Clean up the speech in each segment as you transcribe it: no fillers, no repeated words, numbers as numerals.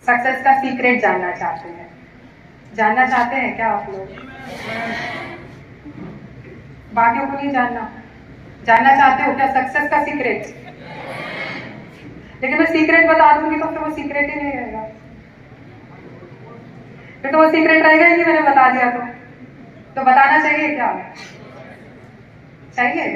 Success का secret जानना चाहते हैं। जानना चाहते हैं क्या आप लोग? बाकियों को नहीं जानना चाहते हो क्या सक्सेस का सीक्रेट? लेकिन मैं सीक्रेट बता दूंगी तो फिर वो सीक्रेट ही नहीं रहेगा, फिर तो वो सीक्रेट रहेगा ही नहीं। मैंने बता दिया तो बताना चाहिए क्या? चाहिए?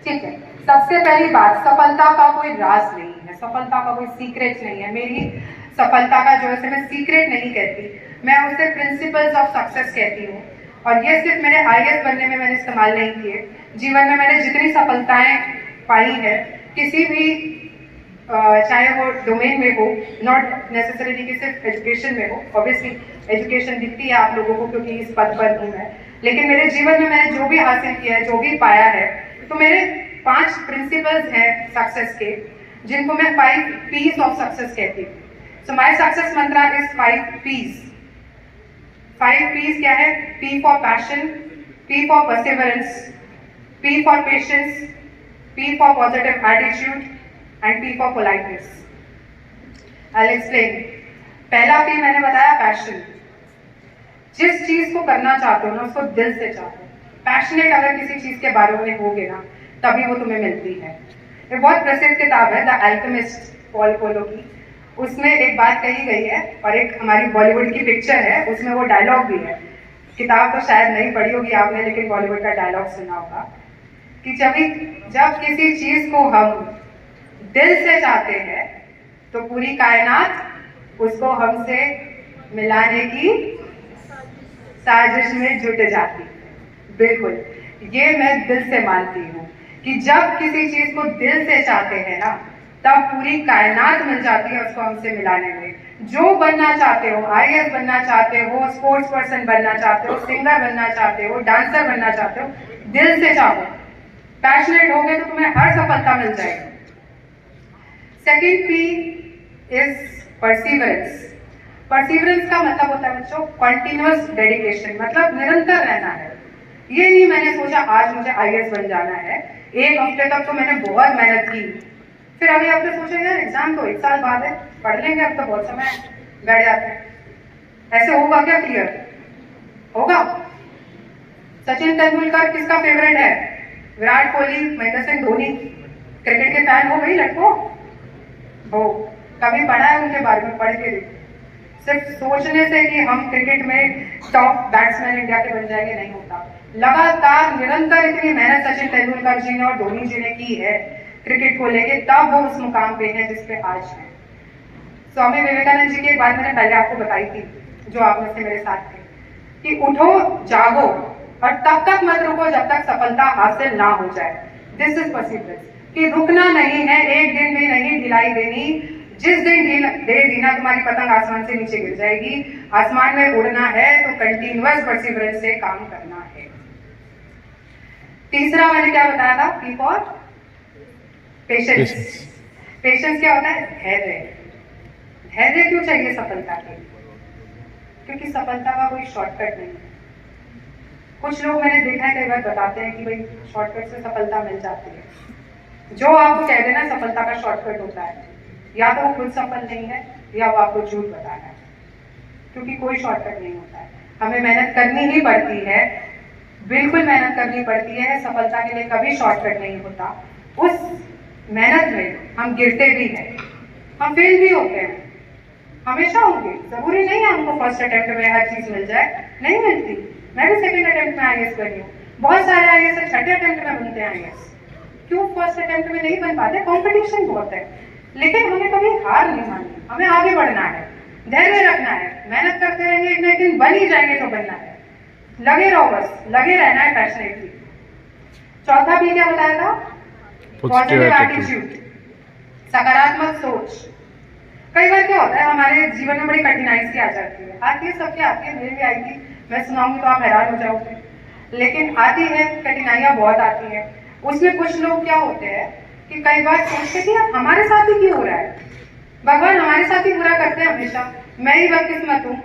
ठीक है। सबसे पहली बात, सफलता का कोई राज नहीं है, सफलता का कोई सीक्रेट नहीं है। मेरी सफलता का जो है मैं सीक्रेट नहीं कहती, मैं उसे प्रिंसिपल्स ऑफ सक्सेस कहती हूँ। और ये सिर्फ मेरे आईएएस बनने में मैंने इस्तेमाल नहीं किए। जीवन में मैंने जितनी सफलताएं पाई है, किसी भी चाहे वो डोमेन में हो, नॉट नेसेसरीली कि सिर्फ एजुकेशन में हो, ऑब्वियसली एजुकेशन दिखती है आप लोगों को क्योंकि इस पद पर हूँ मैं, लेकिन मेरे जीवन में मैंने जो भी हासिल किया है, जो भी पाया है, तो मेरे 5 प्रिंसिपल्स हैं सक्सेस के, जिनको मैं 5 P's ऑफ सक्सेस कहती हूँ। So my success Mantra is 5 P's। 5 P's क्या है? P for passion, P for perseverance, P for patience, P for positive attitude and P for politeness. I will explain. पहला P मैंने बताया passion. जिस चीज को करना चाहते हो ना, उसको दिल से चाहो। पैशनेट अगर किसी चीज के बारे में होगे ना, तभी वो तुम्हें मिलती है। ये बहुत प्रसिद्ध किताब है द अल्केमिस्ट, पॉल कोएल्हो की। उसमें एक बात कही गई है और एक हमारी बॉलीवुड की पिक्चर है, उसमें वो डायलॉग भी है। किताब तो शायद नहीं पढ़ी होगी आपने, लेकिन बॉलीवुड का डायलॉग सुना होगा कि जब किसी चीज को हम दिल से चाहते हैं तो पूरी कायनात उसको हमसे मिलाने की साजिश में जुट जाती है। बिल्कुल, ये मैं दिल से मानती हूँ कि जब किसी चीज को दिल से चाहते हैं ना, तब पूरी कायनात मिल जाती है उसको हमसे मिलाने में। जो बनना चाहते हो, आईएएस बनना चाहते हो, स्पोर्ट्स पर्सन बनना चाहते हो, सिंगर बनना चाहते हो, डांसर बनना चाहते हो, दिल से चाहो, पैशनेट होगे तो तुम्हें हर सफलता मिल जाएगी। Second P is perseverance. Perseverance का मतलब होता है बच्चों कंटिन्यूअस डेडिकेशन, मतलब निरंतर रहना है। ये नहीं मैंने सोचा आज मुझे आईएएस बन जाना है, एक हफ्ते तक तो मैंने बहुत मेहनत की, फिर अगले हफ्ते सोचा यार एग्जाम तो 1 साल बाद है, पढ़ लेंगे, अब तो बहुत समय बैठ जाते हैं। ऐसे होगा क्या? क्लियर होगा? सचिन तेंदुलकर किसका फेवरेट है? विराट कोहली, महेंद्र सिंह धोनी। क्रिकेट के फैन हो भाई लड़कों? हो। कभी पढ़ा है उनके बारे में? पढ़ के देखो। सिर्फ सोचने से कि हम क्रिकेट में टॉप बैट्समैन इंडिया के बन जाएंगे नहीं होता। लगातार निरंतर इतनी मेहनत सचिन तेंदुलकर जी ने और धोनी जी ने की है क्रिकेट को लेके, तब वो उस मुकाम पे है जिस पे आज है। स्वामी विवेकानंद जी की एक बात मैंने पहले आपको बताई थी, जो आप में से मेरे साथ थे, कि उठो जागो और तब तक मत रुको जब तक सफलता हासिल ना हो जाए। दिस इज परसिवरेंस, कि रुकना नहीं है, एक दिन भी नहीं ढिलाई देनी। जिस दिन दे दीना तुम्हारी पतंग आसमान से नीचे गिर जाएगी। आसमान में उड़ना है तो कंटिन्यूअस परसिवरेंस से काम करना है। तीसरा मैंने क्या बताया था? P for patience. पेशेंस क्या होता है? धैर्य। धैर्य क्यों चाहिए सफलता के? क्योंकि सफलता का कोई शॉर्टकट नहीं है। कुछ लोग मैंने देखा है कई बार बताते हैं कि भाई शॉर्टकट से सफलता मिल जाती है। जो आपको कह देना सफलता का शॉर्टकट होता है, या तो वो खुद सफल नहीं है या वो आपको झूठ बता रहा है, क्योंकि कोई शॉर्टकट नहीं होता है। हमें मेहनत करनी ही पड़ती है, बिल्कुल मेहनत करनी पड़ती है। सफलता के लिए कभी शॉर्टकट नहीं होता। उस मेहनत में हम गिरते भी हैं, हम फेल भी होते हैं, हमेशा होंगे। जरूरी नहीं है हमको फर्स्ट अटेम्प्ट में हर चीज मिल जाए, नहीं मिलती। मैं भी सेकंड अटेम्प्ट में आईएएस बनी हूँ, बहुत सारे आईएएस छठे अटेम्प्ट में बनते हैं आईएएस। क्यों फर्स्ट अटेम्प्ट में नहीं बन पाते? कॉम्पिटिशन बहुत है। लेकिन हमें कभी हार नहीं माननी, हमें आगे बढ़ना है, धैर्य रखना है, मेहनत करते रहेंगे, एक ना एक दिन बन ही जाएंगे जो बनना है। लगे रहो, बस लगे रहना है पैशनेटली। चौथा भी क्या बताया था? पॉजिटिव एटीट्यूड, सकारात्मक सोच। कई बार क्या होता है हमारे जीवन में बड़ी कठिनाई सी आ जाती है, आती है, सबके आती है, मेरी भी आई थी, मैं सुनाऊंगी तो आप हैरान हो जाओगे, लेकिन आती है, कठिनाइयां बहुत आती है। उसमें कुछ लोग क्या होते हैं कि कई बार सोचते कि हमारे साथ ही क्यों हो रहा है, भगवान हमारे साथ ही बुरा करते हैं हमेशा, मैं ही बदकिस्मत हूँ।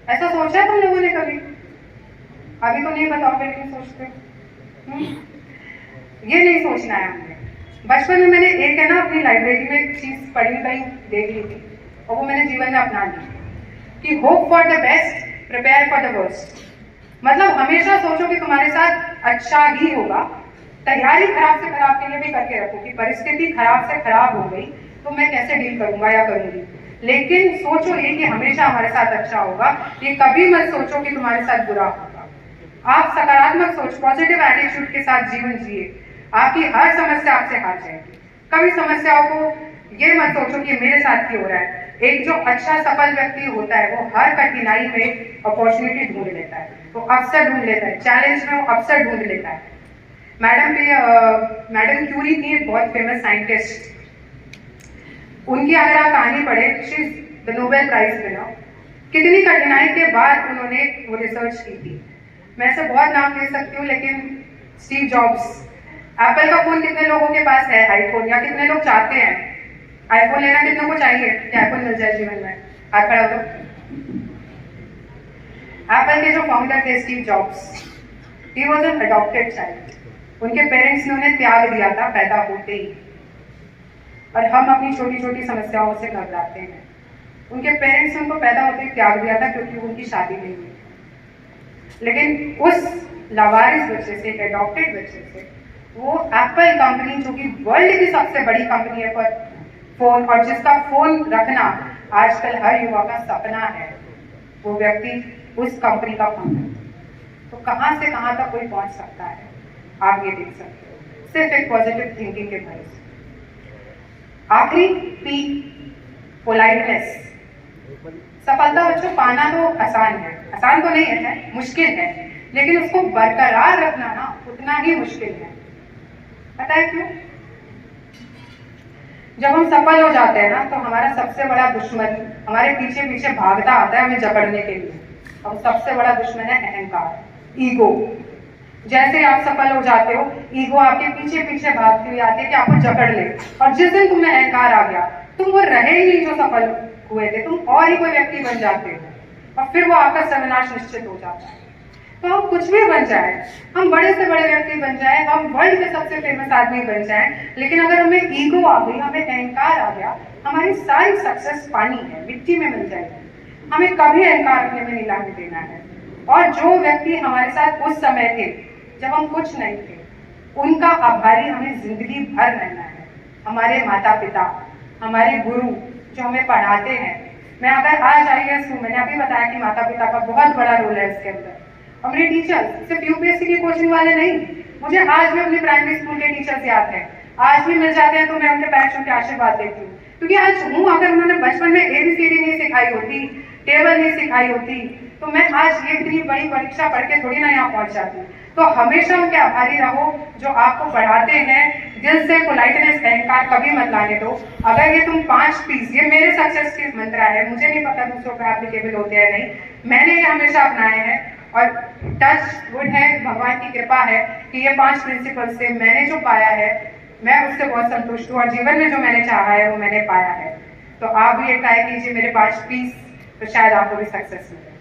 ऐसा सोचा है तुम लोगों ने कभी? अभी तो नहीं बताओगे लेकिन सोचते। ये नहीं सोचना है हमने। बचपन में मैंने एक है ना अपनी लाइब्रेरी में एक चीज पढ़ी कहीं देख ली थी और वो मैंने जीवन में अपना ली कि hope for the best, prepare for the worst. मतलब हमेशा सोचो कि तुम्हारे साथ अच्छा ही होगा, तैयारी खराब से खराब के लिए भी करके रखो कि परिस्थिति खराब से खराब हो गई तो मैं कैसे डील करूंगा या करूंगी। लेकिन सोचो ये कि हमेशा हमारे साथ अच्छा होगा, ये कभी मत सोचो कि तुम्हारे साथ बुरा होगा। आप सकारात्मक सोच, पॉजिटिव एटीट्यूड के साथ जीवन जिए, आपकी हर समस्या आपसे हार जाएगी। कभी समस्याओं को ये मत सोचो कि मेरे साथ ही हो रहा है। एक जो अच्छा सफल व्यक्ति होता है वो हर कठिनाई में अपॉर्चुनिटी ढूंढ लेता है, वो अवसर ढूंढ लेता है, चैलेंज में वो अवसर ढूंढ लेता है। मैडम क्यूरी थी एक बहुत फेमस साइंटिस्ट, उनकी अगर आप कहानी पढ़े, she is the Nobel prize winner. कितनी कठिनाई के बाद उन्होंने वो रिसर्च की थी। मैं ऐसे बहुत नाम ले सकती हूँ, लेकिन स्टीव जॉब्स, एप्पल का फोन कितने लोगों के पास है, आईफोन, या कितने लोग चाहते हैं आईफोन लेना, कितनों को चाहिए कि आईफोन मिल जाए जीवन में? हाथ खड़ा हो। एप्पल के जो फाउंडर थे Steve jobs, he was an adopted child. उनके पेरेंट्स ने उन्हें त्याग दिया था पैदा होते ही, और हम अपनी छोटी छोटी समस्याओं से घबराते हैं। उनके पेरेंट्स ने उनको पैदा होते ही त्याग दिया था क्योंकि उनकी शादी नहीं हुई। लेकिन उस लावारिस बच्चे से, एडॉप्टेड बच्चे से, वो एप्पल कंपनी जो कि वर्ल्ड की सबसे बड़ी कंपनी है पर फोन, और जिसका फोन रखना आजकल हर युवा का सपना है, वो व्यक्ति उस कंपनी का फाउंडर। तो कहां से कहां तक कोई पहुंच सकता है, आप ये देख सकते हो, सिर्फ एक पॉजिटिव थिंकिंग के भरोसे। आखिरी पी, पोलाइटनेस। सफलता बच्चों पाना तो आसान है, आसान तो नहीं है, मुश्किल है, लेकिन उसको बरकरार रखना ना उतना ही मुश्किल है। पता है क्यों? जब हम सफल हो जाते हैं ना तो हमारा सबसे बड़ा दुश्मन हमारे पीछे पीछे भागता आता है हमें जकड़ने के लिए, और सबसे बड़ा दुश्मन है अहंकार, ईगो। जैसे आप सफल हो जाते हो, ईगो आपके पीछे पीछे भागती हुई आती है कि आपको जकड़ ले, और जिस दिन तुम्हें अहंकार आ गया, तुम वो रहे ही नहीं जो सफल हुए थे, तुम और ही कोई व्यक्ति बन जाते हो, और फिर वो आपका सर्वनाश निश्चित हो जाता है। तो हम कुछ भी बन जाए, हम बड़े से बड़े व्यक्ति बन जाए, हम वर्ल्ड के सबसे फेमस आदमी बन जाए, लेकिन अगर हमें ईगो आ गई, हमें अहंकार आ गया, हमारी सारी सक्सेस पानी है, मिट्टी में मिल जाएगी। हमें कभी अहंकार अपने में नहीं लाने देना है। और जो व्यक्ति हमारे साथ उस समय थे जब हम कुछ नहीं थे, उनका आभारी हमें जिंदगी भर रहना है। हमारे माता पिता, हमारे गुरु जो हमें पढ़ाते हैं। मैं अगर आज IAS हूँ, मैंने अभी बताया कि माता पिता का बहुत बड़ा रोल है इसके अंदर। हमारे टीचर सिर्फ UPSC की कोचिंग वाले नहीं, मुझे आज भी अपने प्राइमरी स्कूल के टीचर्स याद हैं। आज भी मिल जाते हैं तो मैं उनके पैर छू के आशीर्वाद देती हूँ, क्योंकि आज हूँ। अगर उन्होंने बचपन में ABCD नहीं सिखाई होती, टेबल नहीं सिखाई होती, तो मैं आज ये इतनी बड़ी परीक्षा पढ़ के थोड़ी ना यहाँ पहुंच जाती। तो हमेशा उनके आभारी रहो जो आपको पढ़ाते हैं। दिल से पोलाइटनेस, अहंकार कभी मत लाने दो। अगर ये तुम 5 पीस, ये मेरे सक्सेस के मंत्र है, मुझे नहीं पता दूसरों पे एप्लीकेबल होते हैं नहीं, मैंने ये हमेशा अपनाए हैं, और टच वुड है, भगवान की कृपा है कि ये 5 प्रिंसिपल से मैंने जो पाया है, मैं उससे बहुत संतुष्ट हूँ, और जीवन में जो मैंने चाहा है वो मैंने पाया है। तो आप भी ये ट्राई कीजिए मेरे 5 पीस, तो शायद आपको भी सक्सेस मिले।